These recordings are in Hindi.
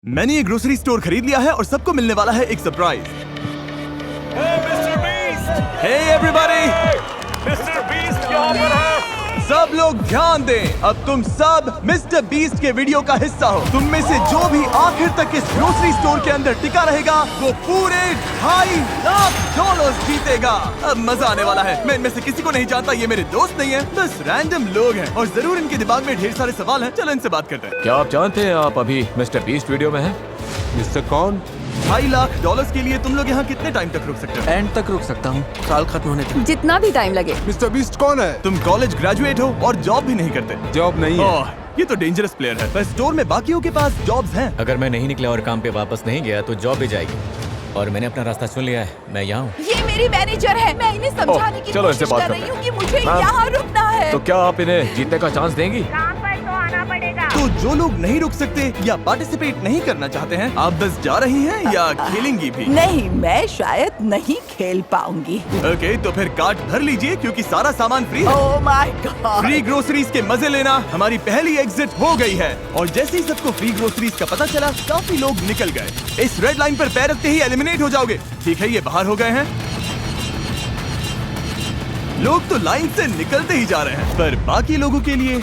मैंने ये ग्रोसरी स्टोर खरीद लिया है और सबको मिलने वाला है एक surprise. Hey everybody, Mister Beast यहाँ पर है। सब लोग ध्यान दें, अब तुम सब मिस्टर बीस्ट के वीडियो का हिस्सा हो। तुम में से जो भी आखिर तक इस ग्रोसरी स्टोर के अंदर टिका रहेगा वो पूरे $2.5 जीतेगा। अब मजा आने वाला है। मैं इनमें से किसी को नहीं जानता, ये मेरे दोस्त नहीं है, बस रैंडम लोग हैं और जरूर इनके दिमाग में ढेर सारे सवाल हैं। चलो इनसे बात करते हैं। क्या आप जानते हैं आप अभी मिस्टर बीस्ट वीडियो में हैं? मिस्टर कौन? $2.5 के लिए तुम लोग यहाँ कितने टाइम तक रुक सकते हो? एंड तक रुक सकता हूँ, साल खत्म होने तक। जितना भी टाइम लगे। मिस्टर बीस्ट कौन है? तुम कॉलेज ग्रेजुएट हो और जॉब भी नहीं करते। जॉब नहीं है। ओह, ये तो डेंजरस प्लेयर है। पर स्टोर में बाकियों के पास जॉब्स हैं। अगर मैं नहीं निकला और काम पे वापस नहीं गया तो जॉब भी जाएगी। और मैंने अपना रास्ता चुन लिया है, मैं यहाँ हूँ। ये मेरी मैनेजर है, मैं इन्हें समझाने की चलो इनसे कोशिश बात कर करते रही हैं। हूँ कि मुझे हाँ। यहाँ रुकना है। तो क्या आप इन्हें जीतने का चांस देंगी? तो जो लोग नहीं रुक सकते या पार्टिसिपेट नहीं करना चाहते हैं, आप बस जा रही हैं या खेलेंगी भी? नहीं, मैं शायद नहीं खेल पाऊंगी। ओके, तो फिर कार्ट भर लीजिए क्योंकि सारा सामान फ्री है। Oh my God. Free groceries के मजे लेना हमारी पहली एग्जिट हो गई है। और जैसे ही सबको फ्री ग्रोसरीज का पता चला, काफी लोग निकल गए। इस रेड लाइन पर पैर रखते ही एलिमिनेट हो जाओगे। ठीक है, ये बाहर हो गए हैं। लोग तो लाइन से निकलते ही जा रहे हैं, पर बाकी लोगों के लिए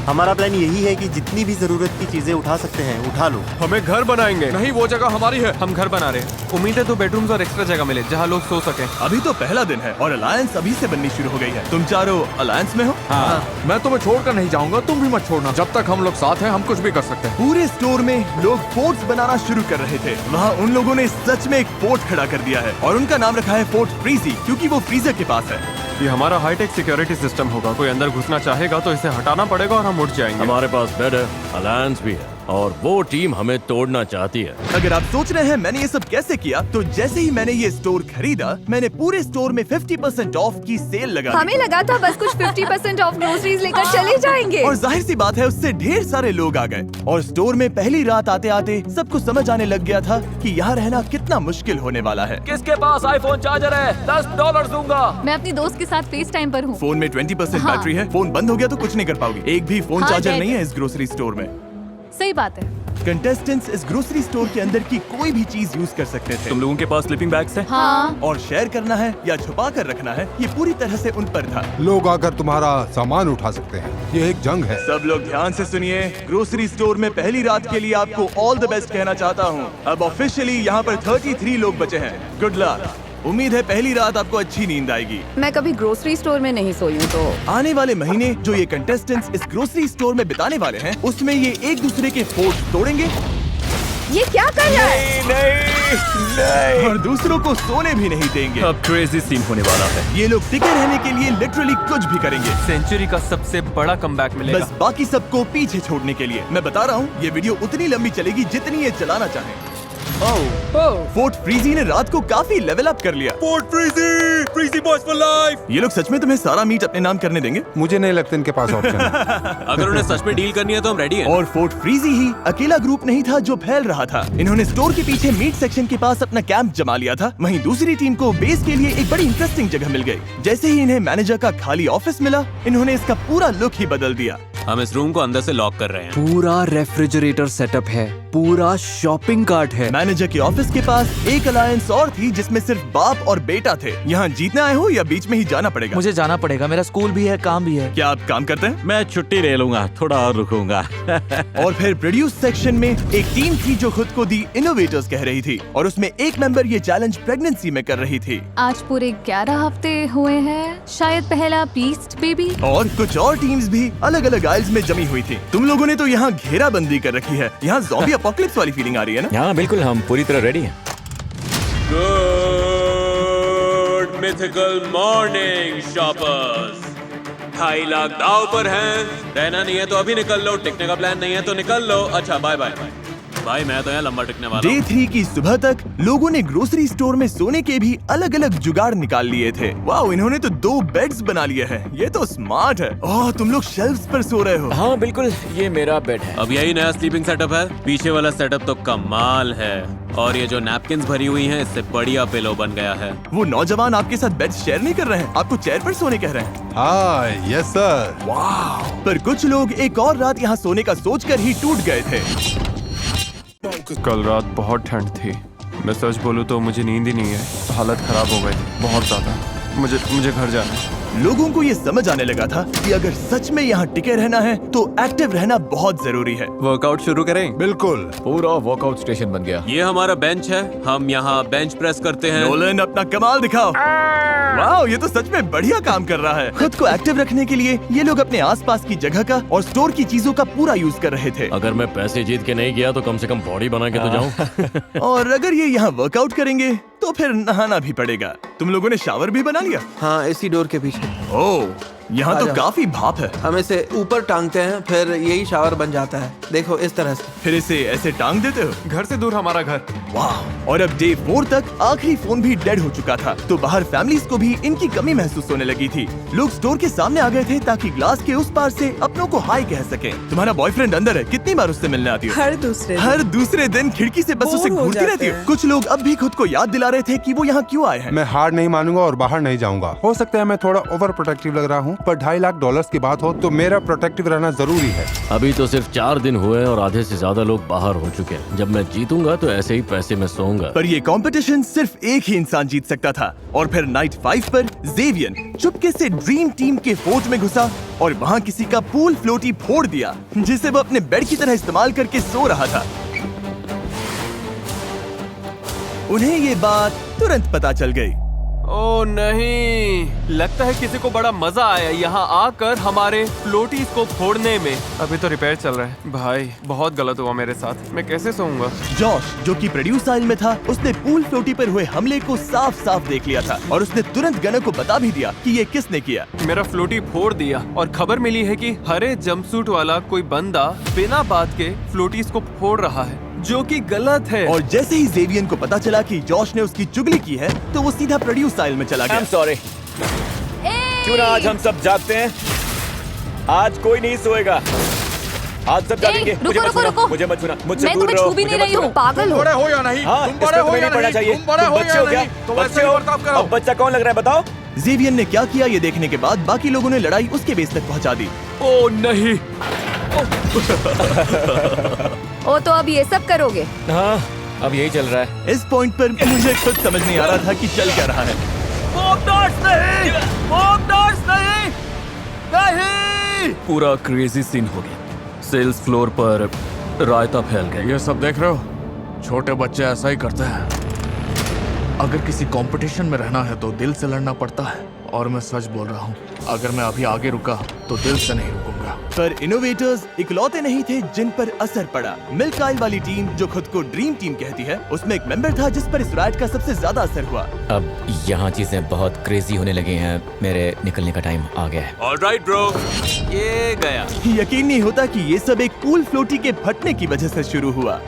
हमारा प्लान यही है कि जितनी भी जरूरत की चीजें उठा सकते हैं उठा लो। हमें घर बनाएंगे। नहीं, वो जगह हमारी है, हम घर बना रहे हैं। उम्मीद है 2 बेडरूम्स और एक्स्ट्रा जगह मिले जहाँ लोग सो सके। अभी तो पहला दिन है और अलायंस अभी से बननी शुरू हो गई है। तुम चारों अलायंस में हो? हाँ। मैं तुम्हें छोड़कर नहीं जाऊंगा, तुम भी मत छोड़ना। जब तक हम लोग साथ हैं हम कुछ भी कर सकते हैं। पूरे स्टोर में लोग फोर्ट्स बनाना शुरू कर रहे थे। वहाँ उन लोगों ने सच में एक फोर्ट खड़ा कर दिया है और उनका नाम रखा है फोर्ट फ्रीजी, क्योंकि वो फ्रीजर के पास है। ये हमारा हाईटेक सिक्योरिटी सिस्टम होगा। कोई अंदर घुसना चाहेगा तो इसे हटाना पड़ेगा और हम उठ जाएंगे। हमारे पास बेड है, अलायंस भी है और वो टीम हमें तोड़ना चाहती है। अगर आप सोच रहे हैं मैंने ये सब कैसे किया, तो जैसे ही मैंने ये स्टोर खरीदा, मैंने पूरे स्टोर में 50% ऑफ की सेल लगा दी। हमें लगा था बस कुछ 50% ऑफ ग्रोसरीज लेकर चले जाएंगे। और जाहिर सी बात है उससे ढेर सारे लोग आ गए और स्टोर में पहली रात आते आते सबको समझ आने लग गया था कि यहाँ रहना कितना मुश्किल होने वाला है। किसके पास आईफोन चार्जर है? $10 दूंगा। मैं अपनी दोस्त के साथ फेस टाइम पर हूँ। फोन में 20% हाँ। बैटरी है। फोन बंद हो गया तो कुछ नहीं कर पाओगे। एक भी फोन हाँ, चार्जर डैड। नहीं है इस ग्रोसरी स्टोर में। सही बात है। कंटेस्टेंट्स इस ग्रोसरी स्टोर के अंदर की कोई भी चीज यूज कर सकते थे। तुम लोगों के पास स्लीपिंग बैग्स हैं? हाँ। और शेयर करना है या छुपा कर रखना है, ये पूरी तरह से उन पर था। लोग आकर तुम्हारा सामान उठा सकते हैं। ये एक जंग है। सब लोग ध्यान से सुनिए। ग्रोसरी स्टोर में पहली रात के लिए आपको ऑल द बेस्ट कहना चाहता हूँ। अब ऑफिशियली यहाँ पर 33 लोग बचे हैं। Good luck. उम्मीद है पहली रात आपको अच्छी नींद आएगी। मैं कभी ग्रोसरी स्टोर में नहीं सोई हूँ तो आने वाले महीने जो ये कंटेस्टेंट्स इस ग्रोसरी स्टोर में बिताने वाले हैं, उसमें ये एक दूसरे के फोर्ट तोड़ेंगे ये क्या कर रहा है? और दूसरों को सोने भी नहीं देंगे। अब क्रेजी सीन होने वाला है। ये लोग टिके रहने के लिए लिटरली कुछ भी करेंगे, सेंचुरी का सबसे बड़ा कमबैक मिलेगा। बस बाकी सबको पीछे छोड़ने के लिए। मैं बता रहा हूँ ये वीडियो उतनी लंबी चलेगी जितनी ये चलाना चाहे। फोर्ट फ्रीजी ने रात को काफी लेवल अप कर लिया। Fort frizzy, frizzy boys for life. ये लोग सच में तुम्हें सारा मीट अपने नाम करने देंगे? मुझे नहीं लगता इनके पास ऑप्शन है। अगर उन्हें सच में डील करनी है तो हम रेडी हैं। और फोर्ट फ्रीजी ही अकेला ग्रुप नहीं था जो फैल रहा था। इन्होंने स्टोर के पीछे मीट सेक्शन के पास अपना कैंप जमा लिया था। वहीं दूसरी टीम को बेस के लिए एक बड़ी इंटरेस्टिंग जगह मिल गई। जैसे ही इन्हें मैनेजर का खाली ऑफिस मिला, इन्होंने इसका पूरा लुक ही बदल दिया। हम इस रूम को अंदर से लॉक कर रहे हैं। पूरा रेफ्रिजरेटर सेटअप है, पूरा शॉपिंग कार्ट है। मैनेजर के ऑफिस के पास एक अलायंस और थी जिसमें सिर्फ बाप और बेटा थे। यहाँ जीतने आए हो या बीच में ही जाना पड़ेगा? मुझे जाना पड़ेगा, मेरा स्कूल भी है, काम भी है। क्या आप काम करते हैं? मैं छुट्टी ले लूंगा, थोड़ा और रुकूंगा। और फिर प्रोड्यूस सेक्शन में एक टीम थी जो खुद को दी इनोवेटर्स कह रही थी और उसमें एक मेंबर ये चैलेंज प्रेगनेंसी में कर रही थी। आज पूरे 11 हफ्ते हुए हैं, शायद पहला बीस्ट बेबी। और कुछ और टीम्स भी अलग अलग आइल्स में जमी हुई थी। तुम लोगों ने तो यहाँ घेराबंदी कर रखी है। यहाँ ज़ॉम्बी अपोकलिप्स वाली फीलिंग आ रही है ना? हाँ बिल्कुल, हम पूरी तरह रेडी हैं। Good mythical morning shoppers. 2.5 lakh दाव पर हैं। रहना नहीं है तो अभी निकल लो, टिकने का प्लान नहीं है तो निकल लो। अच्छा बाय बाय। भाई मैं तो यहाँ लंबा टिकने वाला डे 3 की सुबह तक लोगों ने ग्रोसरी स्टोर में सोने के भी अलग अलग जुगाड़ निकाल लिए थे। वाओ, इन्होंने तो 2 बेड्स बना लिए हैं। ये तो स्मार्ट है। ओह, तुम लोग शेल्फ्स पर सो रहे हो। हाँ बिल्कुल, ये मेरा बेड है। अब यही नया स्लीपिंग सेटअप है। पीछे वाला सेटअप तो कमाल है। और ये जो नैपकिन्स भरी हुई हैं, इससे बढ़िया पिलो बन गया है। वो नौजवान आपके साथ बेड शेयर नहीं कर रहे हैं, आपको चेयर पर सोने कह रहे हैं। हाँ, यस सर। पर कुछ लोग एक और रात यहाँ सोने का सोचकर ही टूट गए थे। कल रात बहुत ठंड थी। मैं सच बोलूं तो मुझे नींद ही नहीं है। हालत खराब हो गई थी बहुत ज्यादा। मुझे घर जाना है। लोगों को ये समझ आने लगा था कि अगर सच में यहाँ टिके रहना है तो एक्टिव रहना बहुत जरूरी है। वर्कआउट शुरू करें? बिल्कुल। पूरा वर्कआउट स्टेशन बन गया। ये हमारा बेंच है, हम यहाँ बेंच प्रेस करते हैं। नोलन अपना कमाल दिखाओ। वाह, ये तो सच में बढ़िया काम कर रहा है। खुद को एक्टिव रखने के लिए ये लोग अपने आसपास की जगह का और स्टोर की चीजों का पूरा यूज कर रहे थे। अगर मैं पैसे जीत के नहीं गया तो कम से कम बॉडी बना के तो जाऊं। और अगर ये यहाँ वर्कआउट करेंगे तो फिर नहाना भी पड़ेगा। तुम लोगों ने शावर भी बना लिया? हाँ, इसी डोर के पीछे। ओह, यहाँ तो काफी भाप है। हम इसे ऊपर टांगते हैं, फिर यही शावर बन जाता है। देखो इस तरह से। फिर इसे ऐसे टांग देते हो? घर से दूर हमारा घर। वाह। और अब डे 4 तक आखिरी फोन भी डेड हो चुका था, तो बाहर फैमिलीज को भी इनकी कमी महसूस होने लगी थी। लोग स्टोर के सामने आ गए थे ताकि ग्लास के उस पार से अपनों को हाय कह सके। तुम्हारा बॉयफ्रेंड अंदर है, कितनी बार उससे मिलने आती हो? हर दूसरे दिन खिड़की से बस उसे घूरती रहती हो। कुछ लोग अब भी खुद को याद दिला रहे थे कि वो यहाँ क्यों आए हैं। मैं हार नहीं मानूंगा और बाहर नहीं जाऊंगा। हो सकता है मैं थोड़ा ओवर प्रोटेक्टिव लग रहा हूँ, पर $2.5 लाख की बात हो तो मेरा प्रोटेक्टिव रहना जरूरी है। अभी तो सिर्फ 4 दिन हुए और आधे से ज्यादा लोग बाहर हो चुके हैं। जब मैं जीतूंगा तो ऐसे ही पैसे में सोऊंगा। पर ये कंपटीशन सिर्फ एक ही इंसान जीत सकता था। और फिर नाइट 5 पर ज़ेवियर चुपके से ड्रीम टीम के फोर्ट में घुसा और वहाँ किसी का पूल फ्लोटी फोड़ दिया, जिसे वो अपने बेड की तरह इस्तेमाल करके सो रहा था। उन्हें ये बात तुरंत पता चल गई। ओ नहीं, लगता है किसी को बड़ा मजा आया यहाँ आकर हमारे फ्लोटीज को फोड़ने में। अभी तो रिपेयर चल रहा है। भाई बहुत गलत हुआ मेरे साथ। मैं कैसे सोऊंगा? जॉश, जो कि प्रोड्यूस आइल में था, उसने पूल फ्लोटी पर हुए हमले को साफ साफ देख लिया था और उसने तुरंत गनर को बता भी दिया कि ये किसने किया। मेरा फ्लोटी फोड़ दिया और खबर मिली है कि हरे जंपसूट वाला कोई बंदा बिना बात के फ्लोटीज को फोड़ रहा है, जो कि गलत है। और जैसे ही ज़ेवियर को पता चला कि जॉश ने उसकी चुगली की है, तो वो सीधा प्रोड्यूस आइल में चला गया। I'm sorry। क्यों ना आज हम सब जागते हैं? आज कोई नहीं सोएगा। आज सब जागेंगे। रुको, रुको। मुझे मत छूना। मुझसे मैं दूर तुम्हें रहो। छू भी नहीं मुझे रही मत हूँ, पागल हो। बड़े हो या नहीं? हाँ, तुम बड़े हो या पढ़ना नहीं? चाहिए। तुम बड़े हो बच्चे या हो क्या? नहीं? तो बच्चे वैसे हो? बर्ताव करो। अब बच्चा कौन लग रहा है बताओ? ज़ेवियर ने क्या किया ये देखने के बाद बाकी लोगों ने लड़ाई उसके बेस तक पहुंचा दी। ओ नहीं। ओ, तो अब ये सब करोगे? हाँ, अब यही चल रहा है। इस पॉइंट पर मुझे खुद समझ नहीं आ रहा था कि चल क्या रहा है। नहीं! पूरा क्रेजी सीन हो गया। सेल्स फ्लोर पर रायता फैल गया। ये सब देख रहे हो? छोटे बच्चे ऐसा ही करते हैं। अगर किसी कंपटीशन में रहना है तो दिल से लड़ना पड़ता है, और मैं सच बोल रहा हूँ, अगर मैं अभी आगे रुका तो दिल से नहीं रुकूंगा। पर इनोवेटर्स इकलौते नहीं थे जिन पर असर पड़ा। मिल्क आइल वाली टीम, जो खुद को ड्रीम टीम कहती है, उसमें एक मेंबर था जिस पर इस राइट का सबसे ज्यादा असर हुआ। अब यहाँ चीजें बहुत क्रेजी होने लगी हैं। मेरे निकलने का टाइम आ गया है। ऑलराइट ब्रो, ये गया। यकीन नहीं होता कि ये सब एक पूल फ्लोटी के फटने की वजह से शुरू हुआ।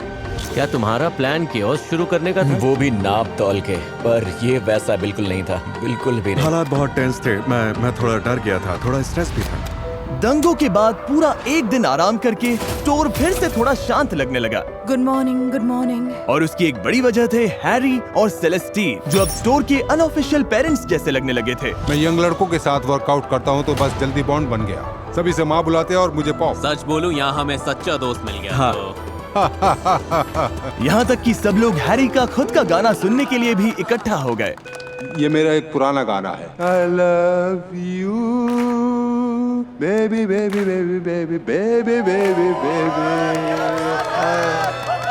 क्या तुम्हारा प्लान कियोस्क शुरू करने का था? वो भी नाप तौल के, पर ये वैसा बिल्कुल नहीं था। बिल्कुल भी नहीं। हालात बहुत टेंस थे। मैं थोड़ा डर गया था, थोड़ा स्ट्रेस भी था। दंगों के बाद पूरा एक दिन आराम करके स्टोर फिर से थोड़ा शांत लगने लगा। Good morning, good morning. और उसकी एक बड़ी वजह थे हैरी और सेलेस्टीन, जो अब स्टोर के अनऑफिशियल पेरेंट्स जैसे लगने लगे थे। मैं यंग लड़कों के साथ वर्कआउट करता हूँ तो बस जल्दी बॉन्ड बन गया। सभी से माँ बुलाते हैं और मुझे पॉप। सच बोलूं, यहाँ हमें सच्चा दोस्त मिल गया। हाँ। तो यहाँ तक कि सब लोग हैरी का खुद का गाना सुनने के लिए भी इकट्ठा हो गए। ये मेरा एक पुराना गाना है। I love you, baby, baby, baby, baby, baby, baby, baby.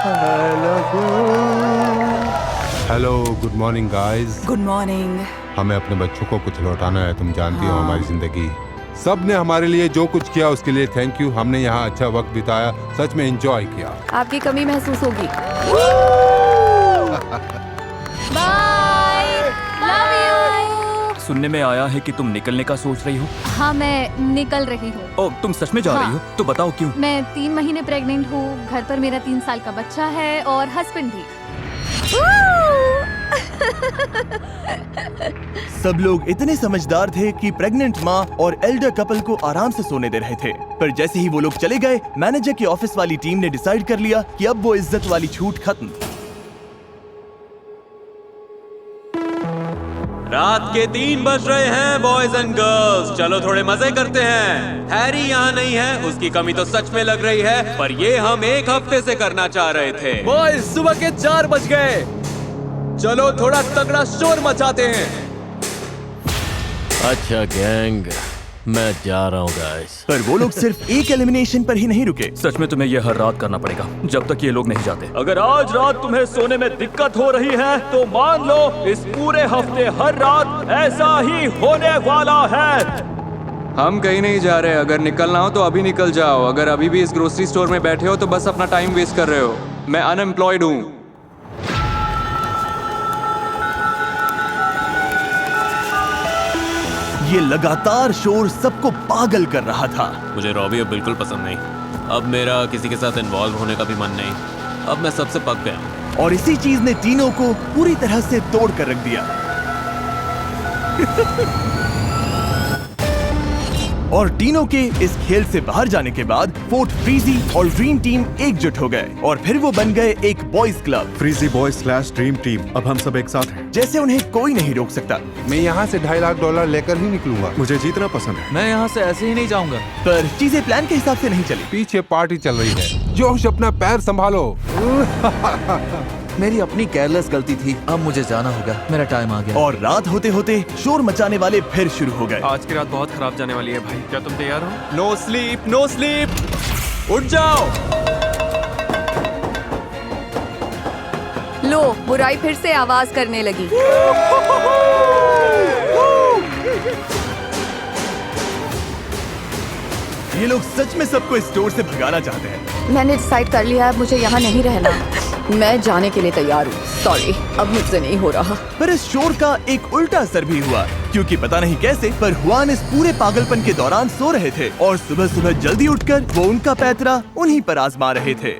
I love you. Hello, good morning guys. Good morning. हमें अपने बच्चों को कुछ लौटाना है। तुम जानती हो हमारी जिंदगी। सब ने हमारे लिए जो कुछ किया उसके लिए थैंक यू। हमने यहाँ अच्छा वक्त बिताया, सच में एंजॉय किया। आपकी कमी महसूस होगी। Bye, love you. सुनने में आया है कि तुम निकलने का सोच रही हो। हाँ, मैं निकल रही हूँ। ओ, तुम सच में जा रही हो? तो बताओ क्यों? मैं 3 महीने प्रेग्नेंट हूँ। घर पर मेरा 3 साल का बच्चा है और हस्बैंड भी। सब लोग इतने समझदार थे कि प्रेग्नेंट माँ और एल्डर कपल को आराम से सोने दे रहे थे। पर जैसे ही वो लोग चले गए, मैनेजर की ऑफिस वाली टीम ने डिसाइड कर लिया कि अब वो इज्जत वाली छूट खत्म। रात के 3 बज रहे हैं बॉयज एंड गर्ल्स, चलो थोड़े मजे करते हैं। हैरी यहाँ नहीं है, उसकी कमी तो सच में लग रही है, पर ये हम 1 हफ्ते से करना चाह रहे थे। बॉयज सुबह के 4 बज गए, चलो थोड़ा तगड़ा शोर मचाते हैं। अच्छा गैंग, मैं जा रहा हूँ गाइस। पर वो लोग सिर्फ एक एलिमिनेशन पर ही नहीं रुके। सच में तुम्हें यह हर रात करना पड़ेगा जब तक ये लोग नहीं जाते। अगर आज रात तुम्हें सोने में दिक्कत हो रही है तो मान लो इस पूरे हफ्ते हर रात ऐसा ही होने वाला है। हम कहीं नहीं जा रहे, अगर निकलना हो तो अभी निकल जाओ। अगर अभी भी इस ग्रोसरी स्टोर में बैठे हो तो बस अपना टाइम वेस्ट कर रहे हो। मैं अनएम्प्लॉयड हूँ। ये लगातार शोर सबको पागल कर रहा था। मुझे रॉबी अब बिल्कुल पसंद नहीं, अब मेरा किसी के साथ इन्वॉल्व होने का भी मन नहीं, अब मैं सबसे पक गया। और इसी चीज ने टीनो को पूरी तरह से तोड़ कर रख दिया। और टीनो के इस खेल से बाहर जाने के बाद फोर्ट फ्रीजी और ड्रीम टीम एकजुट हो गए और फिर वो बन गए एक boys club, frizzy boys / dream team. अब हम सब एक साथ हैं। जैसे उन्हें कोई नहीं रोक सकता। मैं यहाँ से $2.5 लाख लेकर ही निकलूंगा। मुझे जीतना पसंद है। मैं यहाँ से ऐसे ही नहीं जाऊंगा। पर चीजें प्लान के हिसाब से नहीं चली। पीछे पार्टी चल रही है। जोश, अपना पैर संभालो। मेरी अपनी केयरलेस गलती थी, अब मुझे जाना होगा, मेरा टाइम आ गया। और रात होते होते शोर मचाने वाले फिर शुरू हो गए। आज की रात बहुत खराब जाने वाली है भाई, क्या तुम तैयार हो? नो स्लीप, नो स्लीप, उठ जाओ। लो, बुराई फिर से आवाज करने लगी। ये लोग सच में सबको इस स्टोर से भगाना चाहते हैं। मैंने डिसाइड कर लिया है, मुझे यहाँ नहीं रहना। मैं जाने के लिए तैयार हूँ। सॉरी, अब मुझसे नहीं हो रहा। पर इस शोर का एक उल्टा असर भी हुआ, क्योंकि पता नहीं कैसे पर हुआन इस पूरे पागलपन के दौरान सो रहे थे और सुबह सुबह जल्दी उठकर वो उनका पैतरा उन्हीं पर आजमा रहे थे।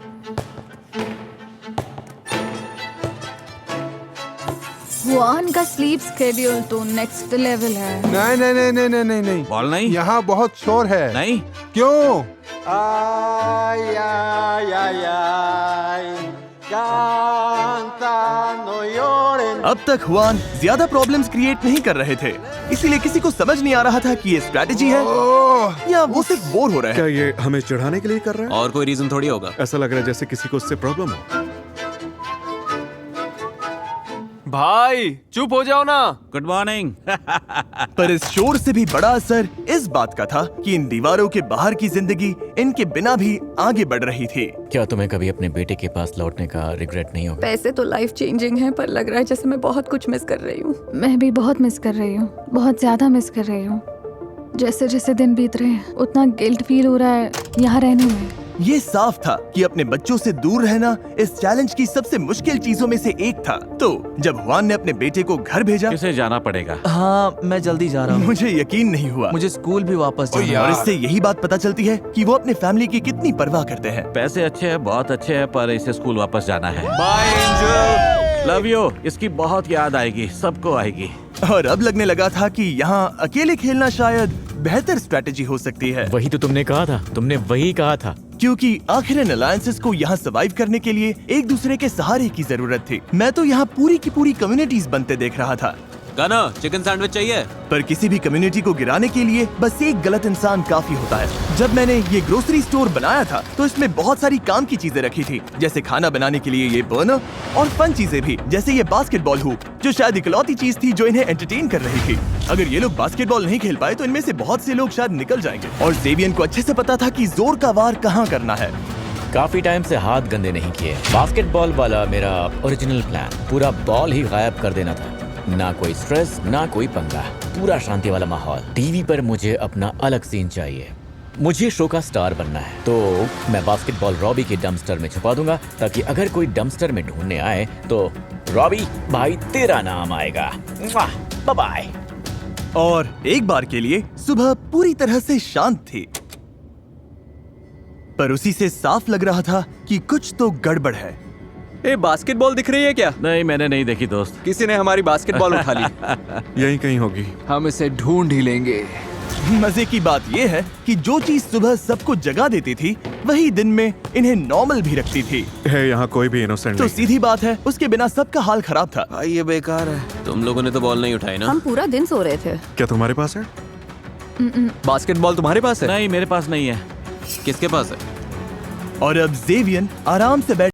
हुआन का स्लीप स्केड्यूल तो नेक्स्ट लेवल है। नहीं नहीं नहीं नहीं नहीं नहीं नहीं, बॉल नहीं, यहाँ बहुत शोर है। नहीं क्यों? अब तक हुआन ज्यादा प्रॉब्लम्स क्रिएट नहीं कर रहे थे, इसीलिए किसी को समझ नहीं आ रहा था कि ये स्ट्रेटेजी है या वो सिर्फ बोर हो रहे हैं। क्या ये हमें चिढ़ाने के लिए कर रहा है? और कोई रीजन थोड़ी होगा। ऐसा लग रहा है जैसे किसी को उससे प्रॉब्लम हो। भाई चुप हो जाओ ना। Good morning. पर इस शोर से भी बड़ा असर इस बात का था कि इन दीवारों के बाहर की जिंदगी इनके बिना भी आगे बढ़ रही थी। क्या तुम्हें कभी अपने बेटे के पास लौटने का रिग्रेट नहीं होगा? पैसे तो लाइफ चेंजिंग है, पर लग रहा है जैसे मैं बहुत कुछ मिस कर रही हूँ। मैं भी बहुत मिस कर रही हूँ, बहुत ज्यादा मिस कर रही हूँ। जैसे जैसे दिन बीत रहे हैं उतना गिल्ट फील हो रहा है यहाँ रहने में। ये साफ था कि अपने बच्चों से दूर रहना इस चैलेंज की सबसे मुश्किल चीजों में से एक था। तो जब हुआन ने अपने बेटे को घर भेजा, किसे जाना पड़ेगा? हाँ, मैं जल्दी जा रहा हूँ। मुझे यकीन नहीं हुआ। मुझे स्कूल भी वापस जाना है। और इससे यही बात पता चलती है कि वो अपने फैमिली की कितनी परवाह करते हैं। पैसे अच्छे हैं, बहुत अच्छे हैं, पर इसे स्कूल वापस जाना है। Bye angel. Love you. इसकी बहुत याद आएगी, सबको आएगी। और अब लगने लगा था कि यहाँ अकेले खेलना शायद बेहतर स्ट्रेटेजी हो सकती है। वही तो तुमने कहा था, तुमने वही कहा था। क्योंकि आखिर इन अलायंसेस को यहाँ सर्वाइव करने के लिए एक दूसरे के सहारे की जरूरत थी। मैं तो यहाँ पूरी की पूरी कम्युनिटीज बनते देख रहा था। गाना, चिकन सैंडविच चाहिए? पर किसी भी कम्युनिटी को गिराने के लिए बस एक गलत इंसान काफी होता है। जब मैंने ये ग्रोसरी स्टोर बनाया था तो इसमें बहुत सारी काम की चीजें रखी थी, जैसे खाना बनाने के लिए ये बर्नर और फन चीजें भी, जैसे ये बास्केटबॉल हुप, जो शायद इकलौती चीज थी जो इन्हें एंटरटेन कर रही थी। अगर ये लोग बास्केटबॉल नहीं खेल पाए तो इनमें से बहुत से लोग शायद निकल जाएंगे। और जेवियन को अच्छे से पता था कि जोर का वार कहाँ करना है। काफी टाइम से हाथ गंदे नहीं किए। बास्केटबॉल वाला मेरा ओरिजिनल प्लान, पूरा बॉल ही गायब कर देना था। ना कोई स्ट्रेस, ना कोई पंगा, पूरा शांति वाला माहौल। टीवी पर मुझे अपना अलग सीन चाहिए। मुझे शो का स्टार बनना है, तो मैं बास्केटबॉल रॉबी के डंपस्टर में छुपा दूंगा, ताकि अगर कोई डंपस्टर में ढूंढने आए तो रॉबी भाई तेरा नाम आएगा। Bye bye. और एक बार के लिए सुबह पूरी तरह से शांत थी, पर उसी से साफ लग रहा था कि कुछ तो गड़बड़ है। ए, बास्केटबॉल दिख रही है क्या? नहीं, मैंने नहीं देखी दोस्त। किसी ने हमारी बास्केटबॉल उठा ली। यही कहीं होगी। हम इसे ढूंढ ही लेंगे। मजे की बात ये है कि जो चीज सुबह सबको जगा देती थी वही दिन में इन्हें नॉर्मल भी रखती थी। यहाँ कोई भी इनोसेंट तो सीधी बात है, उसके बिना सबका हाल खराब था। भाई ये बेकार है। तुम लोगों ने तो बॉल नहीं उठाई ना? हम पूरा दिन सो रहे थे। क्या तुम्हारे पास है? बास्केटबॉल तुम्हारे पास है? नहीं, मेरे पास नहीं है। किसके पास है? और अब जेवियन आराम से बैठ